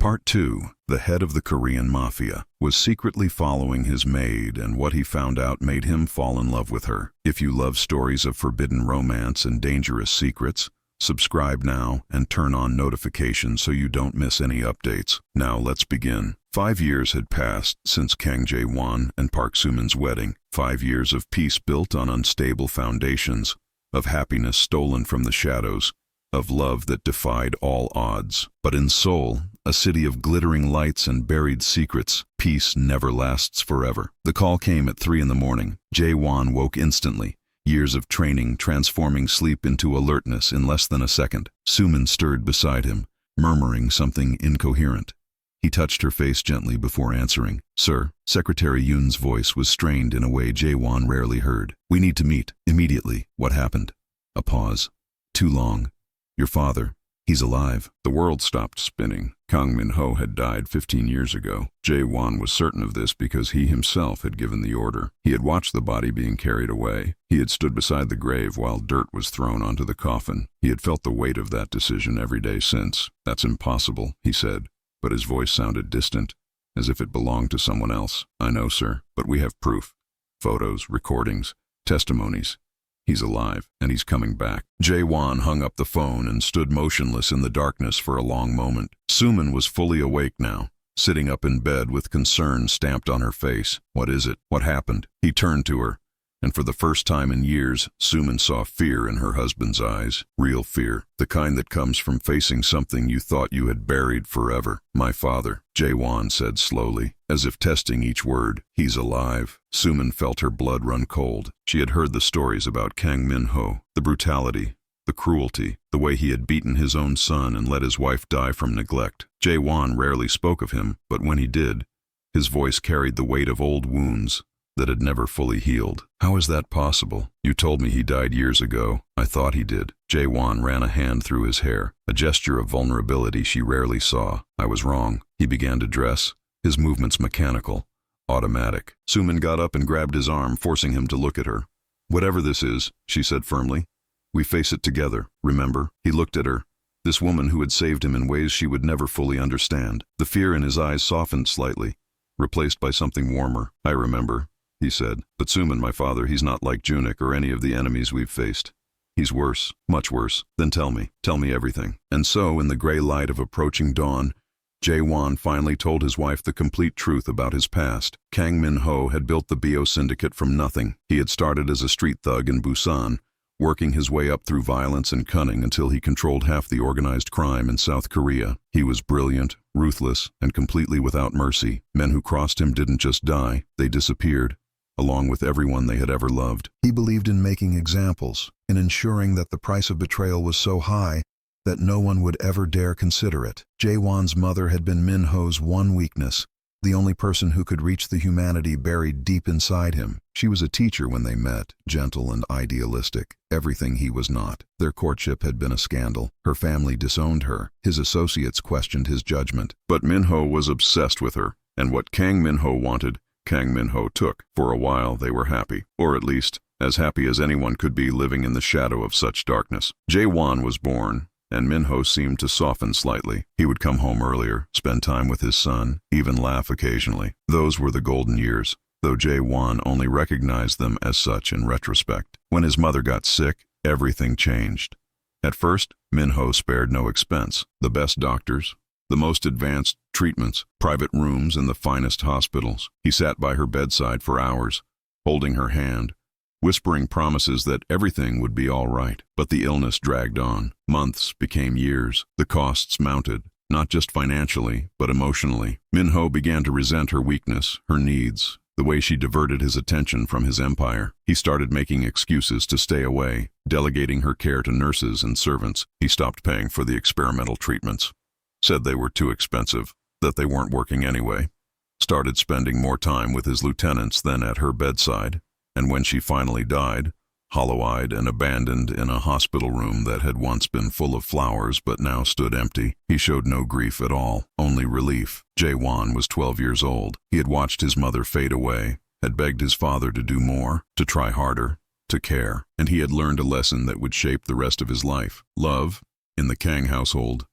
Part 2. The head of the Korean Mafia was secretly following his maid, and what he found out made him fall in love with her. If you love stories of forbidden romance and dangerous secrets, subscribe now and turn on notifications so you don't miss any updates. Now let's begin. 5 years had passed since Kang Jae-won and Park Soo-min's wedding. 5 years of peace built on unstable foundations, of happiness stolen from the shadows, of love that defied all odds. But in Seoul, a city of glittering lights and buried secrets, peace never lasts forever. The call came at 3 a.m. Jae-won woke instantly, years of training transforming sleep into alertness in less than a second. Soo-min stirred beside him, murmuring something incoherent. He touched her face gently before answering. "Sir." Secretary Yoon's voice was strained in a way Jae-won rarely heard. "We need to meet, immediately." "What happened?" A pause. "Too long. Your father, he's alive." The world stopped spinning. Kang Min-ho had died 15 years ago. Jae-won was certain of this because he himself had given the order. He had watched the body being carried away. He had stood beside the grave while dirt was thrown onto the coffin. He had felt the weight of that decision every day since. "That's impossible," he said, but his voice sounded distant, as if it belonged to someone else. "I know, sir, but we have proof. Photos, recordings, testimonies. He's alive, and he's coming back." Jae-won hung up the phone and stood motionless in the darkness for a long moment. Soo-min was fully awake now, sitting up in bed with concern stamped on her face. "What is it? What happened?" He turned to her, and for the first time in years, Soo-min saw fear in her husband's eyes. Real fear, the kind that comes from facing something you thought you had buried forever. "My father," Jae-won said slowly, as if testing each word. "He's alive." Soo-min felt her blood run cold. She had heard the stories about Kang Min-ho, the brutality, the cruelty, the way he had beaten his own son and let his wife die from neglect. Jae-won rarely spoke of him, but when he did, his voice carried the weight of old wounds that had never fully healed. "How is that possible? You told me he died years ago." "I thought he did." Jae-won ran a hand through his hair, a gesture of vulnerability she rarely saw. "I was wrong." He began to dress, his movements mechanical, automatic. Soo-min got up and grabbed his arm, forcing him to look at her. "Whatever this is," she said firmly, "we face it together, remember?" He looked at her, this woman who had saved him in ways she would never fully understand. The fear in his eyes softened slightly, replaced by something warmer. "I remember," he said. "But Soo-min, my father, he's not like Junik or any of the enemies we've faced. He's worse, much worse. Then tell me everything." And so, in the gray light of approaching dawn, Jae-won finally told his wife the complete truth about his past. Kang Min-ho had built the BO syndicate from nothing. He had started as a street thug in Busan, working his way up through violence and cunning until he controlled half the organized crime in South Korea. He was brilliant, ruthless, and completely without mercy. Men who crossed him didn't just die, they disappeared, along with everyone they had ever loved. He believed in making examples, in ensuring that the price of betrayal was so high that no one would ever dare consider it. Jae-won's mother had been Min-ho's one weakness, the only person who could reach the humanity buried deep inside him. She was a teacher when they met, gentle and idealistic, everything he was not. Their courtship had been a scandal. Her family disowned her. His associates questioned his judgment. But Min-ho was obsessed with her, and what Kang Min-ho wanted, Kang Min-ho took. For a while they were happy, or at least as happy as anyone could be living in the shadow of such darkness. Jae-won was born, and Min-ho seemed to soften slightly. He would come home earlier, spend time with his son, even laugh occasionally. Those were the golden years, though Jae-won only recognized them as such in retrospect. When his mother got sick, everything changed. At first, Min-ho spared no expense. The best doctors, the most advanced treatments, private rooms in the finest hospitals. He sat by her bedside for hours, holding her hand, whispering promises that everything would be all right. But the illness dragged on. Months became years. The costs mounted, not just financially, but emotionally. Min-ho began to resent her weakness, her needs, the way she diverted his attention from his empire. He started making excuses to stay away, delegating her care to nurses and servants. He stopped paying for the experimental treatments, said they were too expensive, that they weren't working anyway. Started spending more time with his lieutenants than at her bedside. And when she finally died, hollow-eyed and abandoned in a hospital room that had once been full of flowers but now stood empty, he showed no grief at all, only relief. Jae-won was 12 years old. He had watched his mother fade away, had begged his father to do more, to try harder, to care, and he had learned a lesson that would shape the rest of his life. Love, in the Kang household,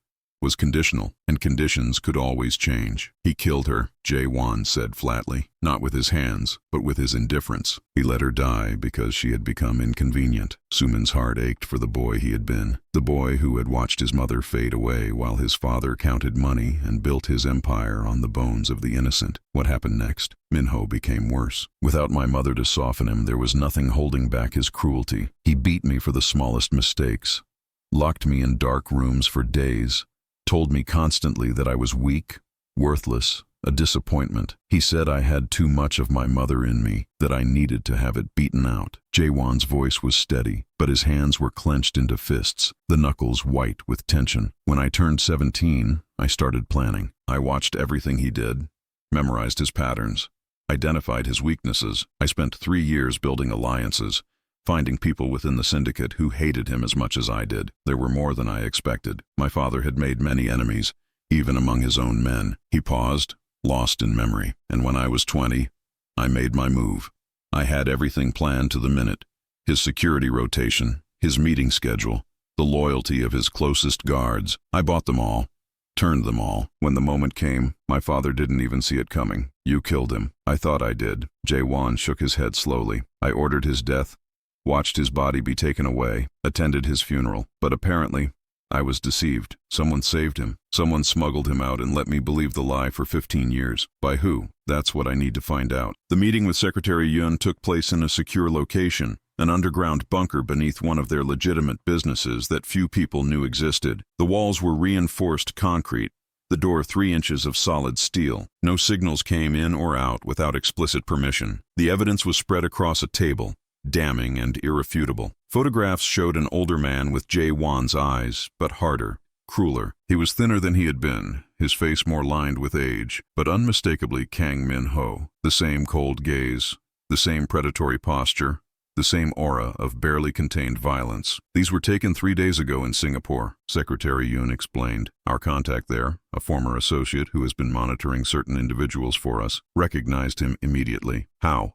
was conditional, and conditions could always change. He killed her, Jae-won said flatly, not with his hands, but with his indifference. He let her die because she had become inconvenient. Sumin's heart ached for the boy he had been, the boy who had watched his mother fade away while his father counted money and built his empire on the bones of the innocent. What happened next? Minho became worse. Without my mother to soften him, there was nothing holding back his cruelty. He beat me for the smallest mistakes, locked me in dark rooms for days, told me constantly that I was weak, worthless, a disappointment. He said I had too much of my mother in me, that I needed to have it beaten out. Jae-won's voice was steady, but his hands were clenched into fists, the knuckles white with tension. When I turned 17, I started planning. I watched everything he did, memorized his patterns, identified his weaknesses. I spent 3 years building alliances, finding people within the syndicate who hated him as much as I did. There were more than I expected. My father had made many enemies, even among his own men. He paused, lost in memory, and when I was 20, I made my move. I had everything planned to the minute. His security rotation, his meeting schedule, the loyalty of his closest guards. I bought them all, turned them all. When the moment came, my father didn't even see it coming. You killed him. I thought I did. Jae-won shook his head slowly. I ordered his death, watched his body be taken away, attended his funeral, but apparently, I was deceived. Someone saved him. Someone smuggled him out and let me believe the lie for 15 years. By who? That's what I need to find out. The meeting with Secretary Yun took place in a secure location, an underground bunker beneath one of their legitimate businesses that few people knew existed. The walls were reinforced concrete, the door 3 inches of solid steel. No signals came in or out without explicit permission. The evidence was spread across a table, damning and irrefutable. Photographs showed an older man with Jae-won's eyes, but harder, crueler. He was thinner than he had been, his face more lined with age, but unmistakably Kang Min-ho. The same cold gaze, the same predatory posture, the same aura of barely contained violence. These were taken 3 days ago in Singapore, Secretary Yun explained. Our contact there, a former associate who has been monitoring certain individuals for us, recognized him immediately. How?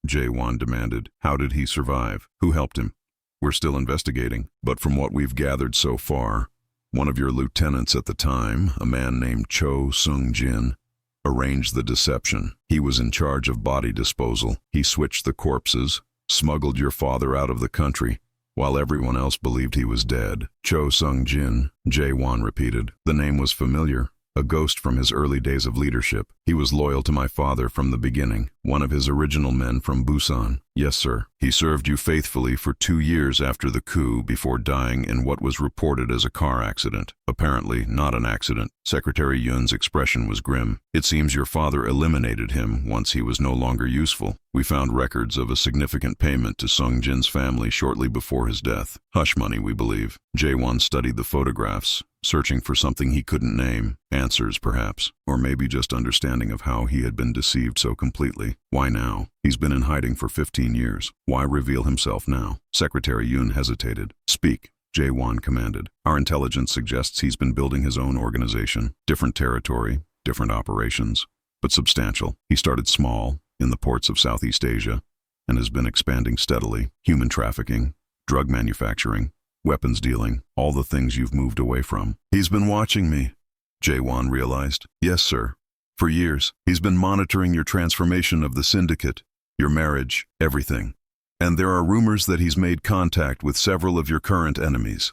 Jae-won demanded. How did he survive? Who helped him? We're still investigating, but from what we've gathered so far, one of your lieutenants at the time, a man named Cho Sung-jin, arranged the deception. He was in charge of body disposal. He switched the corpses, smuggled your father out of the country, while everyone else believed he was dead. Cho Sung-jin, Jae-won repeated. The name was familiar. A ghost from his early days of leadership. He was loyal to my father from the beginning, one of his original men from Busan. Yes, sir. He served you faithfully for 2 years after the coup before dying in what was reported as a car accident. Apparently not an accident. Secretary Yun's expression was grim. It seems your father eliminated him once he was no longer useful. We found records of a significant payment to Sung-jin's family shortly before his death. Hush money, we believe. Jae-won studied the photographs, searching for something he couldn't name. Answers, perhaps. Or maybe just understanding of how he had been deceived so completely. Why now? He's been in hiding for 15 years. Why reveal himself now? Secretary Yun hesitated. Speak, Jae-won commanded. Our intelligence suggests he's been building his own organization. Different territory, different operations, but substantial. He started small, in the ports of Southeast Asia, and has been expanding steadily. Human trafficking, drug manufacturing, weapons dealing, all the things you've moved away from. He's been watching me, Jae-won realized. Yes, sir. For years, he's been monitoring your transformation of the syndicate, your marriage, everything. And there are rumors that he's made contact with several of your current enemies.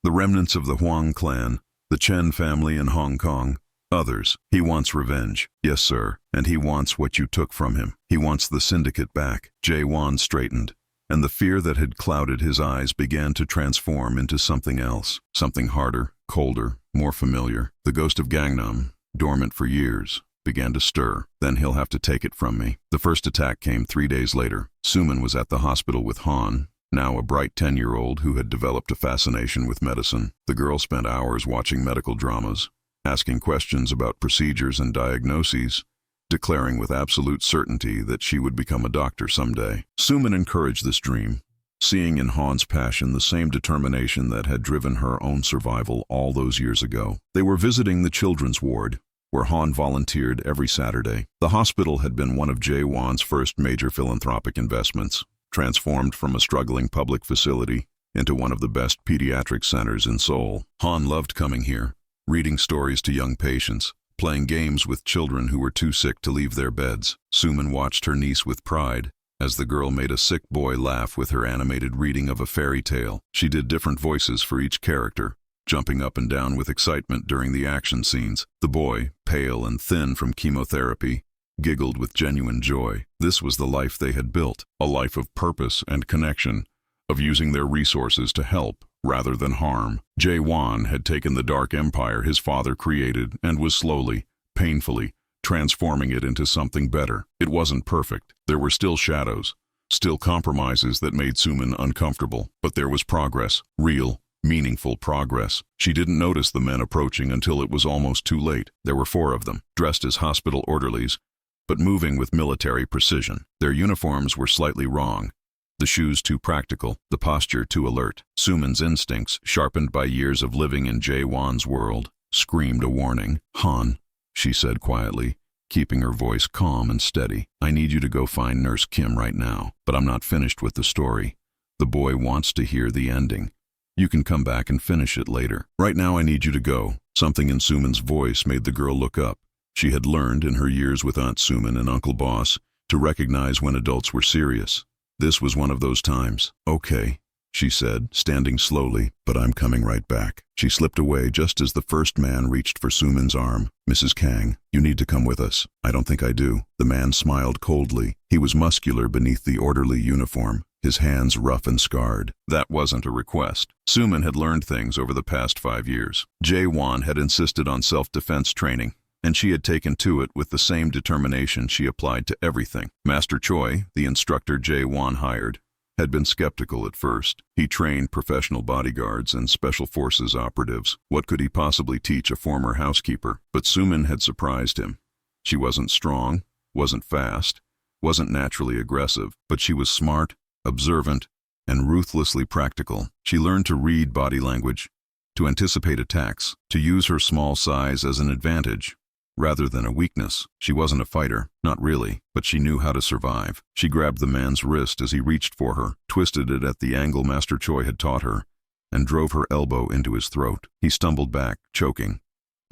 The remnants of the Huang clan, the Chen family in Hong Kong, others. He wants revenge. Yes, sir. And he wants what you took from him. He wants the syndicate back. Jae-won straightened, and the fear that had clouded his eyes began to transform into something else. Something harder, colder, more familiar. The ghost of Gangnam, dormant for years, began to stir. Then he'll have to take it from me. The first attack came 3 days later. Suman was at the hospital with Han, now a bright 10-year-old who had developed a fascination with medicine. The girl spent hours watching medical dramas, asking questions about procedures and diagnoses, declaring with absolute certainty that she would become a doctor someday. Suman encouraged this dream, seeing in Han's passion the same determination that had driven her own survival all those years ago. They were visiting the children's ward, where Han volunteered every Saturday. The hospital had been one of Jae-won's first major philanthropic investments, transformed from a struggling public facility into one of the best pediatric centers in Seoul. Han loved coming here, reading stories to young patients, playing games with children who were too sick to leave their beds. Suman watched her niece with pride, as the girl made a sick boy laugh with her animated reading of a fairy tale. She did different voices for each character, jumping up and down with excitement during the action scenes. The boy, pale and thin from chemotherapy, giggled with genuine joy. This was the life they had built, a life of purpose and connection, of using their resources to help rather than harm. Jae-won had taken the dark empire his father created and was slowly, painfully, transforming it into something better. It wasn't perfect. There were still shadows, still compromises that made Suman uncomfortable, but there was progress, real, meaningful progress. She didn't notice the men approaching until it was almost too late. There were 4 of them, dressed as hospital orderlies, but moving with military precision. Their uniforms were slightly wrong, the shoes too practical, the posture too alert. Suman's instincts, sharpened by years of living in Jae-won's world, screamed a warning. "Han," she said quietly, keeping her voice calm and steady. "I need you to go find Nurse Kim right now, but I'm not finished with the story. The boy wants to hear the ending. You can come back and finish it later. Right now I need you to go." Something in Suman's voice made the girl look up. She had learned in her years with Aunt Suman and Uncle Boss to recognize when adults were serious. This was one of those times. "Okay," she said, standing slowly, "but I'm coming right back." She slipped away just as the first man reached for Suman's arm. "Mrs. Kang, you need to come with us." "I don't think I do." The man smiled coldly. He was muscular beneath the orderly uniform, his hands rough and scarred. That wasn't a request. Suman had learned things over the past 5 years. Jae-won had insisted on self-defense training, and she had taken to it with the same determination she applied to everything. Master Choi, the instructor Jae-won hired, had been skeptical at first. He trained professional bodyguards and special forces operatives. What could he possibly teach a former housekeeper? But Suman had surprised him. She wasn't strong, wasn't fast, wasn't naturally aggressive, but she was smart, observant, and ruthlessly practical. She learned to read body language, to anticipate attacks, to use her small size as an advantage rather than a weakness. She wasn't a fighter, not really, but she knew how to survive. She grabbed the man's wrist as he reached for her, twisted it at the angle Master Choi had taught her, and drove her elbow into his throat. He stumbled back, choking,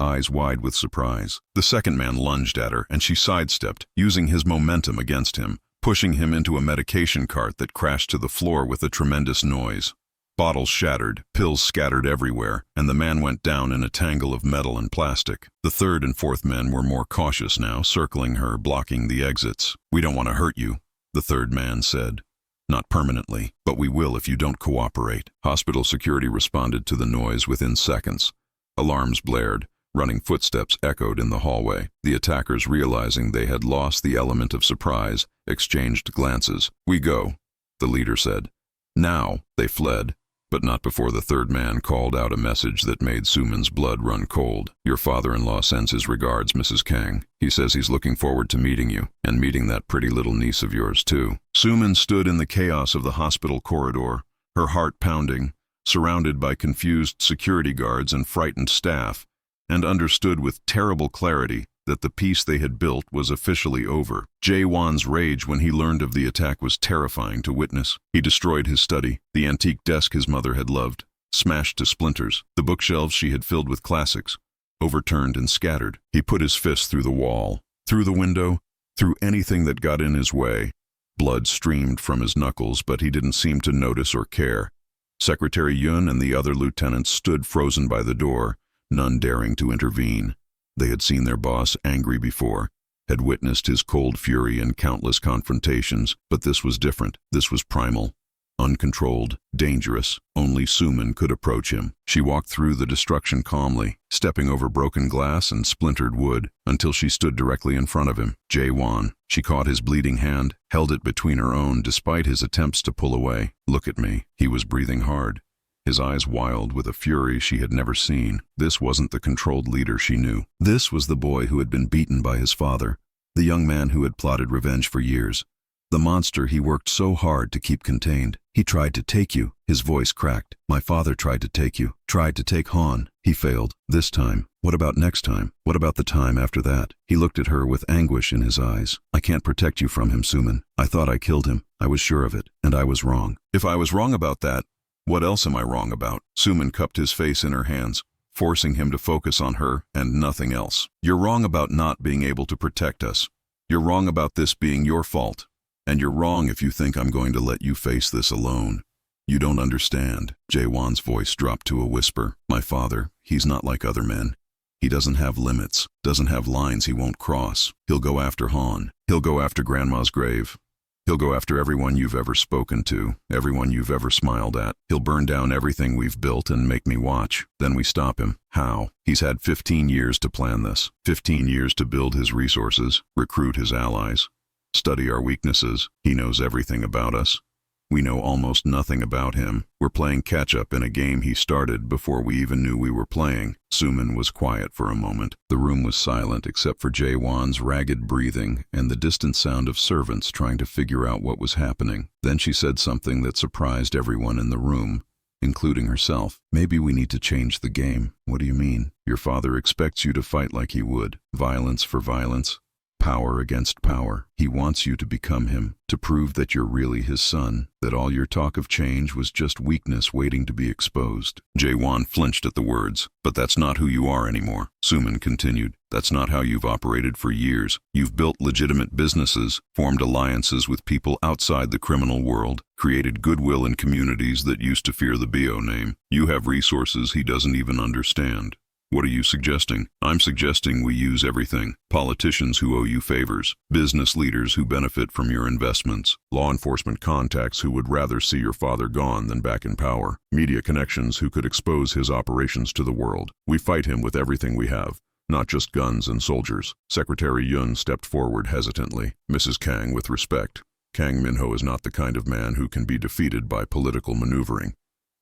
eyes wide with surprise. The second man lunged at her, and she sidestepped, using his momentum against him, pushing him into a medication cart that crashed to the floor with a tremendous noise. Bottles shattered, pills scattered everywhere, and the man went down in a tangle of metal and plastic. The third and fourth men were more cautious now, circling her, blocking the exits. "We don't want to hurt you," the third man said. "Not permanently, but we will if you don't cooperate." Hospital security responded to the noise within seconds. Alarms blared, running footsteps echoed in the hallway. The attackers, realizing they had lost the element of surprise, exchanged glances. "We go," the leader said. Now they fled. But not before the third man called out a message that made Suman's blood run cold. "Your father-in-law sends his regards, Mrs. Kang. He says he's looking forward to meeting you, and meeting that pretty little niece of yours, too." Suman stood in the chaos of the hospital corridor, her heart pounding, surrounded by confused security guards and frightened staff, and understood with terrible clarity that the peace they had built was officially over. Jae-won's rage when he learned of the attack was terrifying to witness. He destroyed his study, the antique desk his mother had loved, smashed to splinters, the bookshelves she had filled with classics, overturned and scattered. He put his fist through the wall, through the window, through anything that got in his way. Blood streamed from his knuckles, but he didn't seem to notice or care. Secretary Yun and the other lieutenants stood frozen by the door, none daring to intervene. They had seen their boss angry before, had witnessed his cold fury in countless confrontations, but this was different. This was primal, uncontrolled, dangerous. Only Suman could approach him. She walked through the destruction calmly, stepping over broken glass and splintered wood, until she stood directly in front of him. Jae-won. She caught his bleeding hand, held it between her own despite his attempts to pull away. "Look at me." He was breathing hard, his eyes wild with a fury she had never seen. This wasn't the controlled leader she knew. This was the boy who had been beaten by his father, the young man who had plotted revenge for years, the monster he worked so hard to keep contained. "He tried to take you," his voice cracked. "My father tried to take you, tried to take Han. He failed. This time. What about next time? What about the time after that?" He looked at her with anguish in his eyes. "I can't protect you from him, Suman. I thought I killed him. I was sure of it, and I was wrong." "If I was wrong about that, what else am I wrong about?" Suman cupped his face in her hands. forcing him to focus on her and nothing else. You're wrong about not being able to protect us. You're wrong about this being your fault. And you're wrong if you think I'm going to let you face this alone. You don't understand. Jae-won's voice dropped to a whisper. My father, he's not like other men. He doesn't have limits, doesn't have lines he won't cross. He'll go after Han. He'll go after Grandma's grave. He'll go after everyone you've ever spoken to, everyone you've ever smiled at. He'll burn down everything we've built and make me watch. Then we stop him. How? He's had 15 years to plan this. 15 years to build his resources, recruit his allies, study our weaknesses. He knows everything about us. We know almost nothing about him. We're playing catch-up in a game he started before we even knew we were playing. Suman was quiet for a moment. The room was silent except for Jae-won's ragged breathing and the distant sound of servants trying to figure out what was happening. Then she said something that surprised everyone in the room, including herself. Maybe we need to change the game. What do you mean? Your father expects you to fight like he would. Violence for violence. Power against power. He wants you to become him, to prove that you're really his son, that all your talk of change was just weakness waiting to be exposed. Jae-won flinched at the words. But that's not who you are anymore, Suman continued. That's not how you've operated for years. You've built legitimate businesses, formed alliances with people outside the criminal world, created goodwill in communities that used to fear the BO name. You have resources he doesn't even understand. What are you suggesting? I'm suggesting we use everything. Politicians who owe you favors, business leaders who benefit from your investments, law enforcement contacts who would rather see your father gone than back in power, media connections who could expose his operations to the world. We fight him with everything we have, not just guns and soldiers. Secretary Yun stepped forward hesitantly. Mrs. Kang, with respect. Kang Min-ho is not the kind of man who can be defeated by political maneuvering.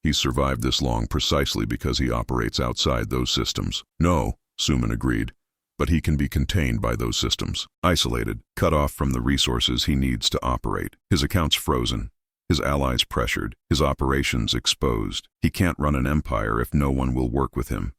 He's survived this long precisely because he operates outside those systems. No, Suman agreed, but he can be contained by those systems, isolated, cut off from the resources he needs to operate. His accounts frozen, his allies pressured, his operations exposed. He can't run an empire if no one will work with him.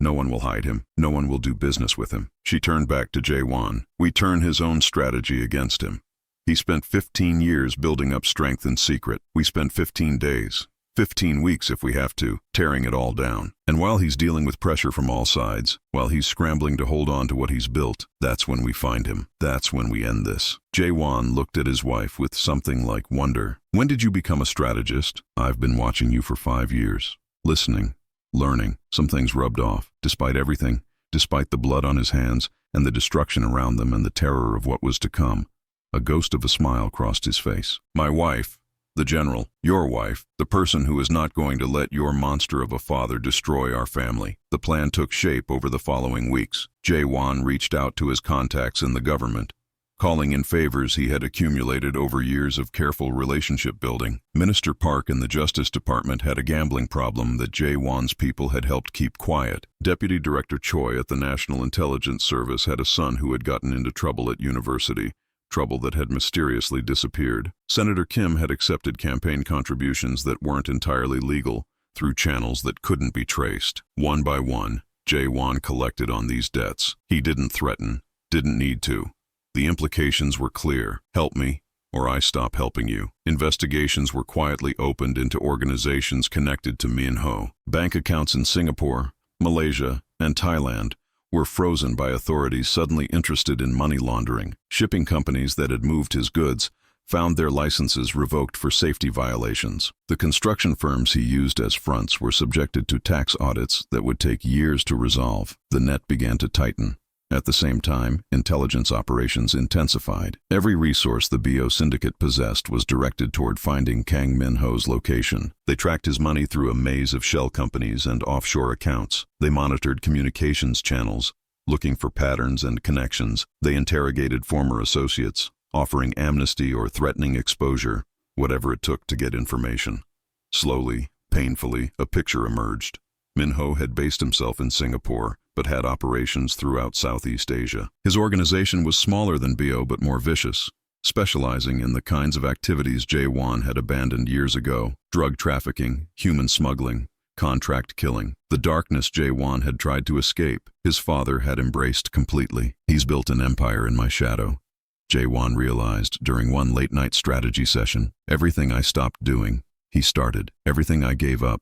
No one will hide him. No one will do business with him. She turned back to Jae-won. We turn his own strategy against him. He spent 15 years building up strength in secret. We spent 15 days. 15 weeks if we have to, tearing it all down. And while he's dealing with pressure from all sides, while he's scrambling to hold on to what he's built, that's when we find him. That's when we end this. Jae-won looked at his wife with something like wonder. When did you become a strategist? I've been watching you for 5 years. Listening, learning. Some things rubbed off. Despite everything, despite the blood on his hands and the destruction around them and the terror of what was to come, a ghost of a smile crossed his face. My wife, the general, your wife, the person who is not going to let your monster of a father destroy our family. The plan took shape over the following weeks. Jae-won reached out to his contacts in the government, calling in favors he had accumulated over years of careful relationship building. Minister Park in the Justice Department had a gambling problem that Jae-won's people had helped keep quiet. Deputy Director Choi at the National Intelligence Service had a son who had gotten into trouble at university. Trouble that had mysteriously disappeared. Senator Kim had accepted campaign contributions that weren't entirely legal through channels that couldn't be traced. One by one, Jae-won collected on these debts. He didn't threaten, didn't need to. The implications were clear. Help me, or I stop helping you. Investigations were quietly opened into organizations connected to Min-ho. Bank accounts in Singapore, Malaysia, and Thailand were frozen by authorities suddenly interested in money laundering. Shipping companies that had moved his goods found their licenses revoked for safety violations. The construction firms he used as fronts were subjected to tax audits that would take years to resolve. The net began to tighten. At the same time, intelligence operations intensified. Every resource the BO syndicate possessed was directed toward finding Kang Min-ho's location. They tracked his money through a maze of shell companies and offshore accounts. They monitored communications channels, looking for patterns and connections. They interrogated former associates, offering amnesty or threatening exposure, whatever it took to get information. Slowly, painfully, a picture emerged. Min-ho had based himself in Singapore, but had operations throughout Southeast Asia. His organization was smaller than BO but more vicious, specializing in the kinds of activities Jae-won had abandoned years ago: drug trafficking, human smuggling, contract killing. The darkness Jae-won had tried to escape, his father had embraced completely. He's built an empire in my shadow, Jae-won realized during one late-night strategy session. Everything I stopped doing, he started. Everything I gave up,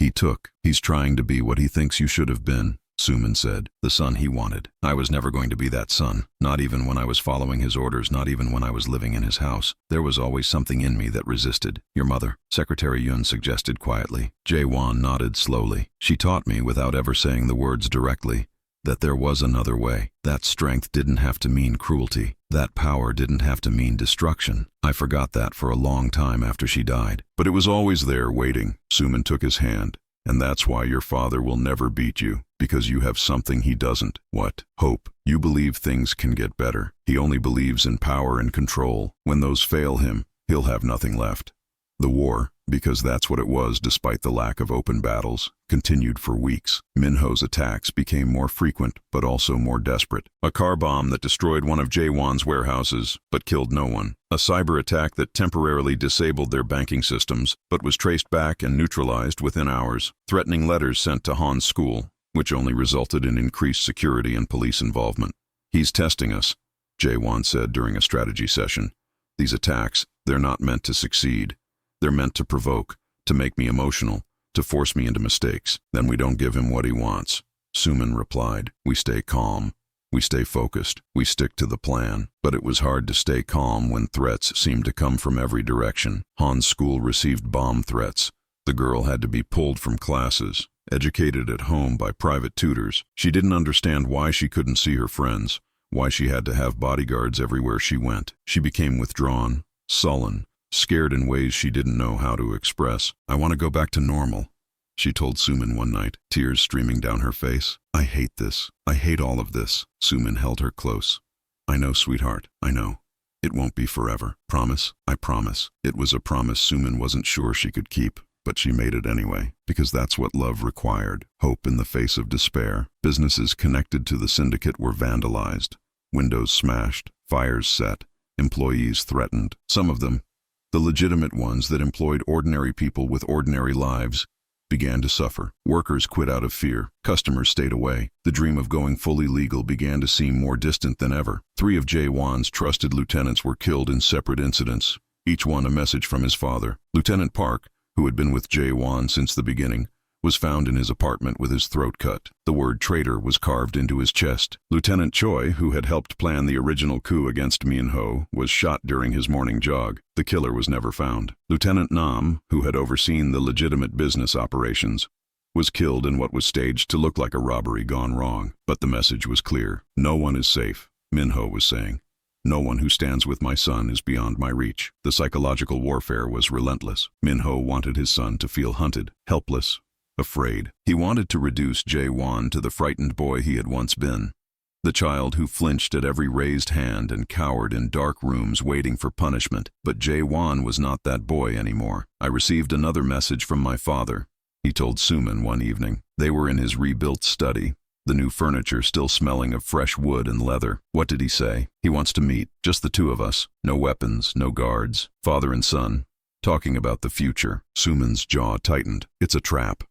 He took. He's trying to be what he thinks you should have been, Suman said. The son he wanted. I was never going to be that son. Not even when I was following his orders, not even when I was living in his house. There was always something in me that resisted. Your mother, Secretary Yun suggested quietly. Jae-won nodded slowly. She taught me, without ever saying the words directly, that there was another way. That strength didn't have to mean cruelty. That power didn't have to mean destruction. I forgot that for a long time after she died. But it was always there, waiting. Suman took his hand. And that's why your father will never beat you, because you have something he doesn't. What? Hope. You believe things can get better. He only believes in power and control. When those fail him, he'll have nothing left. The war, because that's what it was despite the lack of open battles, continued for weeks. Minho's attacks became more frequent, but also more desperate. A car bomb that destroyed one of Jae-won's warehouses, but killed no one. A cyber attack that temporarily disabled their banking systems, but was traced back and neutralized within hours. Threatening letters sent to Han's school, which only resulted in increased security and police involvement. He's testing us, Jae-won said during a strategy session. These attacks, they're not meant to succeed. They're meant to provoke, to make me emotional, to force me into mistakes. Then we don't give him what he wants. Suman replied. We stay calm. We stay focused. We stick to the plan. But it was hard to stay calm when threats seemed to come from every direction. Han's school received bomb threats. The girl had to be pulled from classes, educated at home by private tutors. She didn't understand why she couldn't see her friends, why she had to have bodyguards everywhere she went. She became withdrawn, sullen, scared in ways she didn't know how to express. I want to go back to normal, she told Suman one night, tears streaming down her face. I hate this. I hate all of this. Suman held her close. I know, sweetheart, I know. It won't be forever. Promise? I promise. It was a promise Suman wasn't sure she could keep, but she made it anyway, because that's what love required. Hope in the face of despair. Businesses connected to the syndicate were vandalized, windows smashed, fires set, employees threatened. Some of them, the legitimate ones that employed ordinary people with ordinary lives, began to suffer. Workers quit out of fear. Customers stayed away. The dream of going fully legal began to seem more distant than ever. 3 of Jae-won's trusted lieutenants were killed in separate incidents, each one a message from his father. Lieutenant Park, who had been with Jae-won since the beginning, was found in his apartment with his throat cut. The word traitor was carved into his chest. Lieutenant Choi, who had helped plan the original coup against Minho, was shot during his morning jog. The killer was never found. Lieutenant Nam, who had overseen the legitimate business operations, was killed in what was staged to look like a robbery gone wrong. But the message was clear. No one is safe, Minho was saying. No one who stands with my son is beyond my reach. The psychological warfare was relentless. Minho wanted his son to feel hunted, helpless, afraid. He wanted to reduce Jae-won to the frightened boy he had once been, the child who flinched at every raised hand and cowered in dark rooms waiting for punishment. But Jae-won was not that boy anymore. I received another message from my father, he told Suman one evening. They were in his rebuilt study, the new furniture still smelling of fresh wood and leather. What did he say? He wants to meet, just the 2 of us. No weapons, no guards, father and son, talking about the future. Suman's jaw tightened. It's a trap.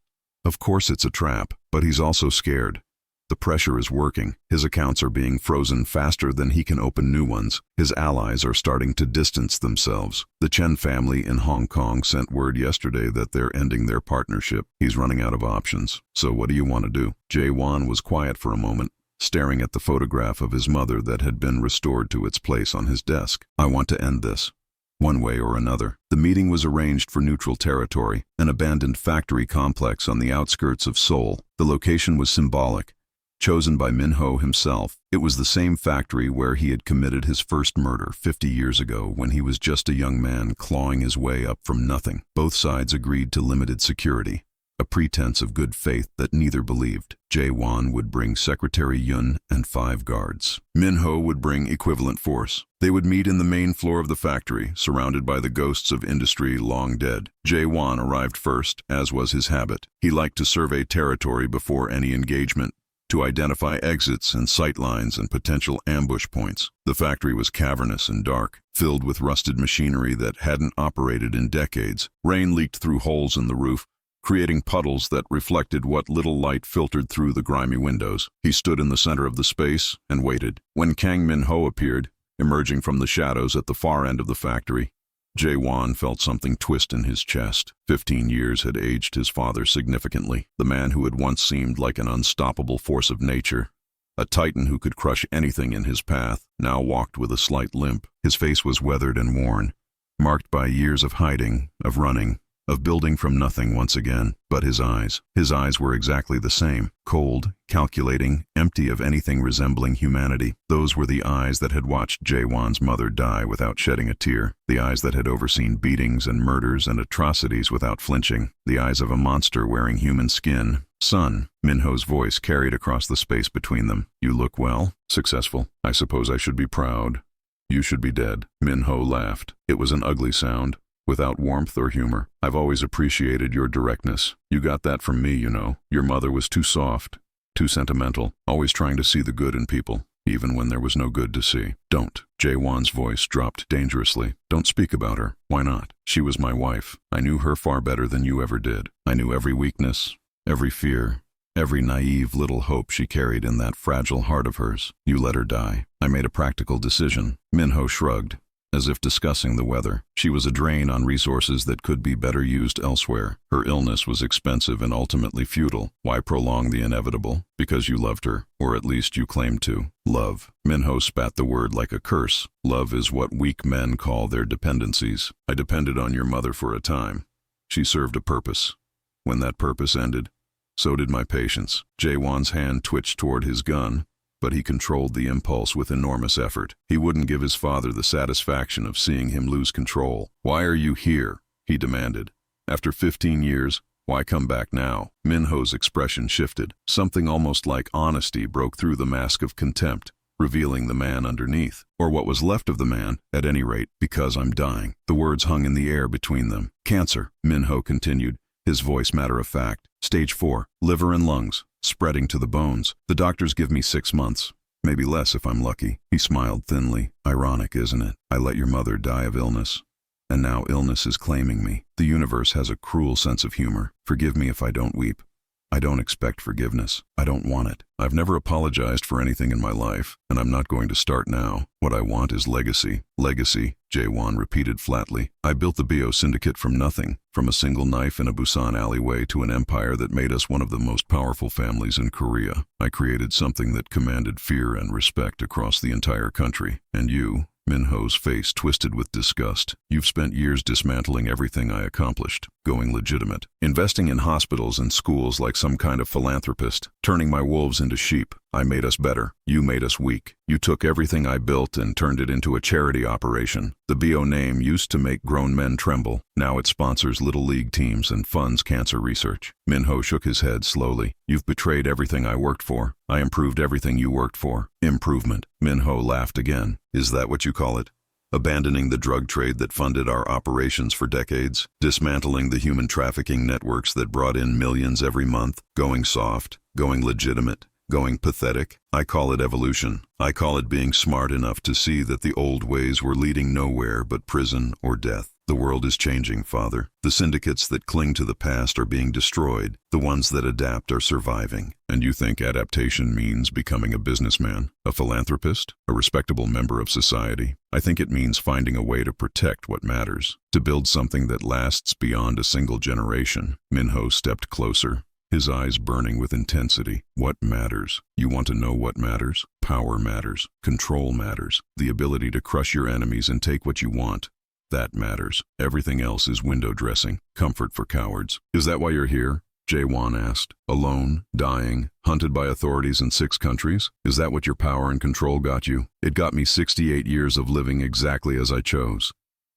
Of course it's a trap, but he's also scared. The pressure is working. His accounts are being frozen faster than he can open new ones. His allies are starting to distance themselves. The Chen family in Hong Kong sent word yesterday that they're ending their partnership. He's running out of options. So what do you want to do? Jae-won was quiet for a moment, staring at the photograph of his mother that had been restored to its place on his desk. I want to end this, one way or another. The meeting was arranged for neutral territory, an abandoned factory complex on the outskirts of Seoul. The location was symbolic, chosen by Minho himself. It was the same factory where he had committed his first murder 50 years ago when he was just a young man clawing his way up from nothing. Both sides agreed to limited security, a pretense of good faith that neither believed. Jae-won would bring Secretary Yun and 5 guards. Minho would bring equivalent force. They would meet in the main floor of the factory, surrounded by the ghosts of industry long dead. Jae-won arrived first, as was his habit. He liked to survey territory before any engagement, to identify exits and sight lines and potential ambush points. The factory was cavernous and dark, filled with rusted machinery that hadn't operated in decades. Rain leaked through holes in the roof, creating puddles that reflected what little light filtered through the grimy windows. He stood in the center of the space and waited. When Kang Min-ho appeared, emerging from the shadows at the far end of the factory, Jae-won felt something twist in his chest. 15 years had aged his father significantly. The man who had once seemed like an unstoppable force of nature, a titan who could crush anything in his path, now walked with a slight limp. His face was weathered and worn, marked by years of hiding, of running, of building from nothing once again. But his eyes were exactly the same, cold, calculating, empty of anything resembling humanity. Those were the eyes that had watched Jae-won's mother die without shedding a tear, the eyes that had overseen beatings and murders and atrocities without flinching, the eyes of a monster wearing human skin. "Son," Minho's voice carried across the space between them. "You look well, successful. I suppose I should be proud. You should be dead." Minho laughed. It was an ugly sound, without warmth or humor. "I've always appreciated your directness. You got that from me, you know. Your mother was too soft, too sentimental, always trying to see the good in people, even when there was no good to see." "Don't." Jae-won's voice dropped dangerously. "Don't speak about her. Why not? She was my wife. I knew her far better than you ever did. I knew every weakness, every fear, every naive little hope she carried in that fragile heart of hers. You let her die. I made a practical decision." Minho shrugged, as if discussing the weather. "She was a drain on resources that could be better used elsewhere. Her illness was expensive and ultimately futile. Why prolong the inevitable? Because you loved her, or at least you claimed to." "Love." Minho spat the word like a curse. "Love is what weak men call their dependencies. I depended on your mother for a time. She served a purpose. When that purpose ended, so did my patience." Jae-won's hand twitched toward his gun, but he controlled the impulse with enormous effort. He wouldn't give his father the satisfaction of seeing him lose control. "Why are you here?" he demanded. "After 15 years, why come back now?" Minho's expression shifted. Something almost like honesty broke through the mask of contempt, revealing the man underneath, or what was left of the man, at any rate. "Because I'm dying." The words hung in the air between them. "Cancer," Minho continued, his voice matter-of-fact. "Stage 4, liver and lungs, spreading to the bones. The doctors give me 6 months, maybe less if I'm lucky." He smiled thinly. "Ironic, isn't it? I let your mother die of illness, and now illness is claiming me. The universe has a cruel sense of humor. Forgive me if I don't weep. I don't expect forgiveness. I don't want it. I've never apologized for anything in my life, and I'm not going to start now. What I want is legacy." "Legacy," Jae-won repeated flatly. "I built the Bio Syndicate from nothing, from a single knife in a Busan alleyway to an empire that made us one of the most powerful families in Korea. I created something that commanded fear and respect across the entire country. And you," Minho's face twisted with disgust, "you've spent years dismantling everything I accomplished, going legitimate, investing in hospitals and schools like some kind of philanthropist, turning my wolves into sheep. I made us better. You made us weak. You took everything I built and turned it into a charity operation. The BO name used to make grown men tremble. Now it sponsors little league teams and funds cancer research." Minho shook his head slowly. "You've betrayed everything I worked for. I improved everything you worked for." "Improvement." Minho laughed again. "Is that what you call it? Abandoning the drug trade that funded our operations for decades, dismantling the human trafficking networks that brought in millions every month, going soft, going legitimate, going pathetic? I call it evolution. I call it being smart enough to see that the old ways were leading nowhere but prison or death. The world is changing, Father. The syndicates that cling to the past are being destroyed. The ones that adapt are surviving. And you think adaptation means becoming a businessman, a philanthropist, a respectable member of society? I think it means finding a way to protect what matters, to build something that lasts beyond a single generation." Minho stepped closer, his eyes burning with intensity. "What matters? You want to know what matters? Power matters. Control matters. The ability to crush your enemies and take what you want. That matters. Everything else is window dressing, comfort for cowards." "Is that why you're here?" Jae-won asked. "Alone, dying, hunted by authorities in 6 countries? Is that what your power and control got you?" "It got me 68 years of living exactly as I chose.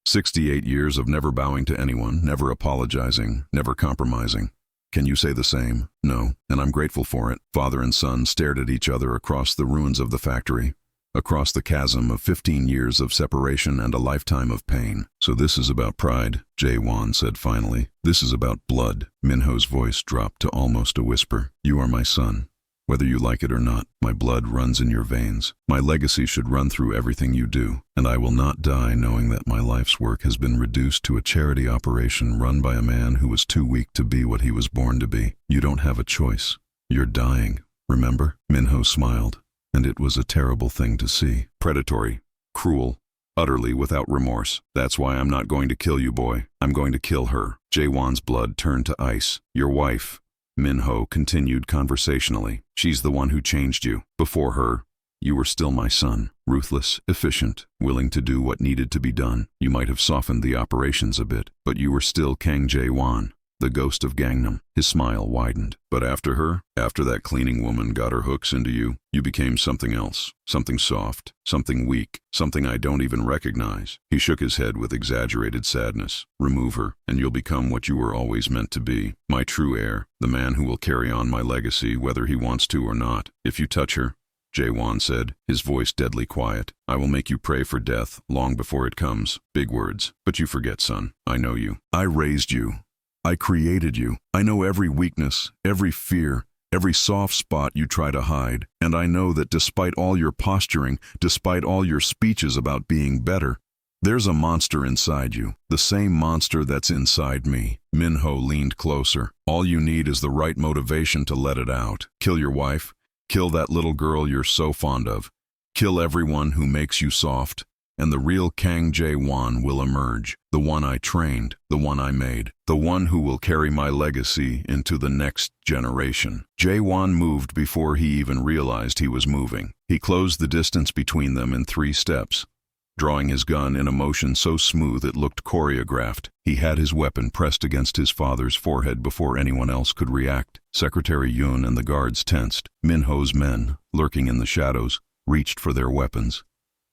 68 years of never bowing to anyone, never apologizing, never compromising. Can you say the same?" "No, and I'm grateful for it." Father and son stared at each other across the ruins of the factory, across the chasm of 15 years of separation and a lifetime of pain. "So this is about pride," Jae-won said finally. "This is about blood." Minho's voice dropped to almost a whisper. "You are my son. Whether you like it or not, my blood runs in your veins. My legacy should run through everything you do, and I will not die knowing that my life's work has been reduced to a charity operation run by a man who was too weak to be what he was born to be. You don't have a choice. You're dying, remember?" Minho smiled, and it was a terrible thing to see. Predatory, cruel, utterly without remorse. "That's why I'm not going to kill you, boy. I'm going to kill her." Jae-won's blood turned to ice. "Your wife," Min-ho continued conversationally. "She's the one who changed you. Before her, you were still my son. Ruthless, efficient, willing to do what needed to be done. You might have softened the operations a bit, but you were still Kang Jae-won, the ghost of Gangnam." His smile widened. "But after her, after that cleaning woman got her hooks into you, you became something else. Something soft, something weak, something I don't even recognize." He shook his head with exaggerated sadness. "Remove her, and you'll become what you were always meant to be. My true heir, the man who will carry on my legacy whether he wants to or not. If you touch her," Jae-won said, his voice deadly quiet, "I will make you pray for death long before it comes." Big words, but you forget, son. I know you. I raised you. I created you. I know every weakness, every fear, every soft spot you try to hide. And I know that despite all your posturing, despite all your speeches about being better, there's a monster inside you, the same monster that's inside me. Min-ho leaned closer. "All you need is the right motivation to let it out. Kill your wife. Kill that little girl you're so fond of. Kill everyone who makes you soft, and the real Kang Jae-won will emerge. The one I trained, the one I made, the one who will carry my legacy into the next generation." Jae-won moved before he even realized he was moving. He closed the distance between them in 3 steps, drawing his gun in a motion so smooth it looked choreographed. He had his weapon pressed against his father's forehead before anyone else could react. Secretary Yoon and the guards tensed. Min-ho's men, lurking in the shadows, reached for their weapons.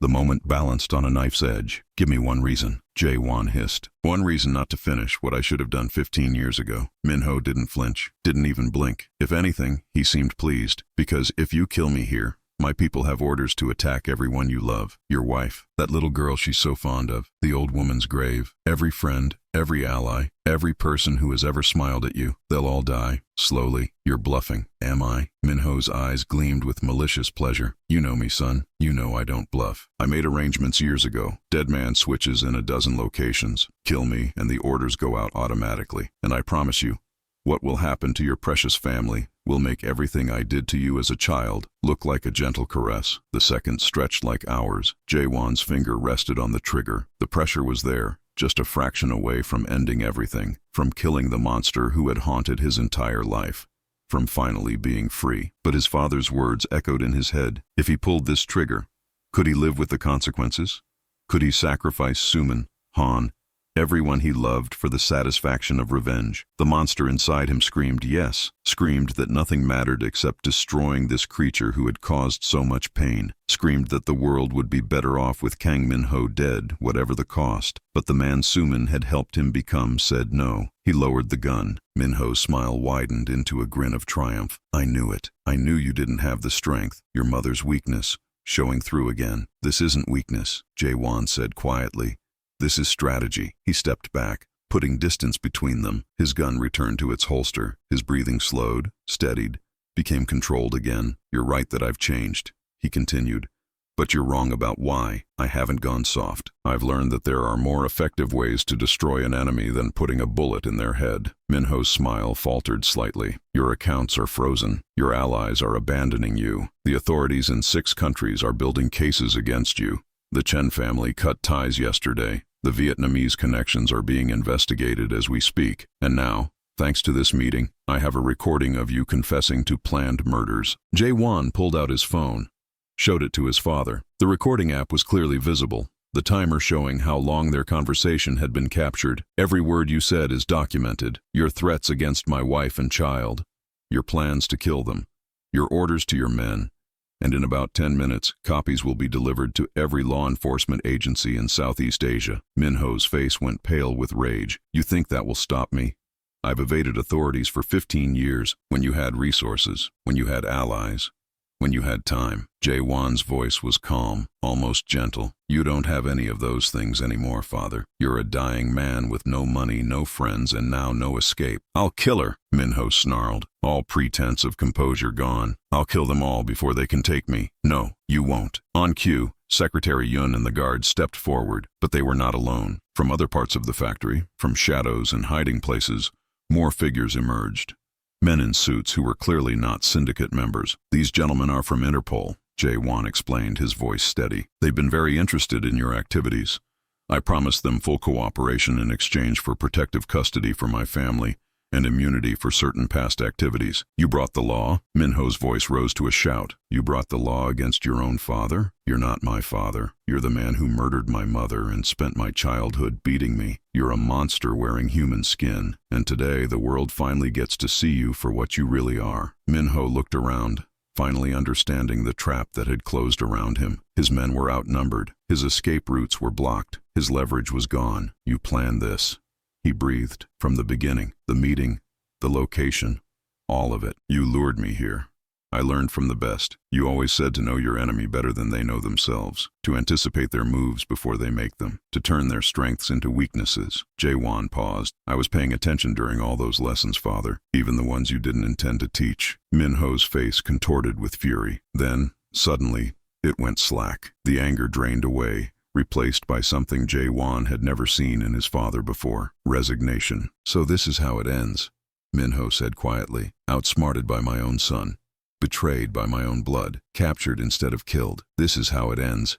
The moment balanced on a knife's edge. "Give me one reason," Jae-won hissed. "One reason not to finish what I should have done 15 years ago." Min-ho didn't flinch, didn't even blink. If anything, he seemed pleased. "Because if you kill me here, my people have orders to attack everyone you love. Your wife, that little girl she's so fond of, the old woman's grave, every friend, every ally, every person who has ever smiled at you. They'll all die, slowly. You're bluffing." "Am I?" Min-ho's eyes gleamed with malicious pleasure. "You know me, son. You know I don't bluff. I made arrangements years ago. Dead man switches in a dozen locations. Kill me, and the orders go out automatically. And I promise you, what will happen to your precious family will make everything I did to you as a child look like a gentle caress." The seconds stretched like hours. Jae-won's finger rested on the trigger. The pressure was there, just a fraction away from ending everything, from killing the monster who had haunted his entire life, from finally being free. But his father's words echoed in his head. If he pulled this trigger, could he live with the consequences? Could he sacrifice Suman, Han, everyone he loved for the satisfaction of revenge? The monster inside him screamed yes, screamed that nothing mattered except destroying this creature who had caused so much pain, screamed that the world would be better off with Kang Min-ho dead, whatever the cost. But the man Suman had helped him become said no. He lowered the gun. Min-ho's smile widened into a grin of triumph. "I knew it. I knew you didn't have the strength. Your mother's weakness, showing through again." "This isn't weakness," Jae-won said quietly. "This is strategy." He stepped back, putting distance between them. His gun returned to its holster. His breathing slowed, steadied, became controlled again. "You're right that I've changed," he continued. "But you're wrong about why. I haven't gone soft. I've learned that there are more effective ways to destroy an enemy than putting a bullet in their head." Min-ho's smile faltered slightly. "Your accounts are frozen. Your allies are abandoning you. The authorities in 6 countries are building cases against you. The Chen family cut ties yesterday. The Vietnamese connections are being investigated as we speak. And now, thanks to this meeting, I have a recording of you confessing to planned murders." Jae-won pulled out his phone, showed it to his father. The recording app was clearly visible, the timer showing how long their conversation had been captured. "Every word you said is documented. Your threats against my wife and child, your plans to kill them, your orders to your men. And in about 10 minutes, copies will be delivered to every law enforcement agency in Southeast Asia." Min-ho's face went pale with rage. "You think that will stop me? I've evaded authorities for 15 years, when you had resources, when you had allies, when you had time." Jae-won's voice was calm, almost gentle. "You don't have any of those things anymore, father. You're a dying man with no money, no friends, and now no escape." "I'll kill her," Min-ho snarled, all pretense of composure gone. "I'll kill them all before they can take me." "No, you won't." On cue, Secretary Yoon and the guards stepped forward, but they were not alone. From other parts of the factory, from shadows and hiding places, more figures emerged. Men in suits who were clearly not syndicate members. "These gentlemen are from Interpol," Jae-won explained, his voice steady. "They've been very interested in your activities. I promised them full cooperation in exchange for protective custody for my family and immunity for certain past activities. You brought the law?" Minho's voice rose to a shout. "You brought the law against your own father? You're not my father. You're the man who murdered my mother and spent my childhood beating me. You're a monster wearing human skin, and today the world finally gets to see you for what you really are." Minho looked around, finally understanding the trap that had closed around him. His men were outnumbered. His escape routes were blocked. His leverage was gone. "You planned this," he breathed. "From the beginning, the meeting, the location, all of it. You lured me here. I learned from the best. You always said to know your enemy better than they know themselves, to anticipate their moves before they make them, to turn their strengths into weaknesses." Jae-won paused. "I was paying attention during all those lessons, father, even the ones you didn't intend to teach." Minho's face contorted with fury. Then, suddenly, it went slack. The anger drained away, replaced by something Jae-won had never seen in his father before: resignation. "So this is how it ends," Minho said quietly. "Outsmarted by my own son. Betrayed by my own blood. Captured instead of killed. This is how it ends."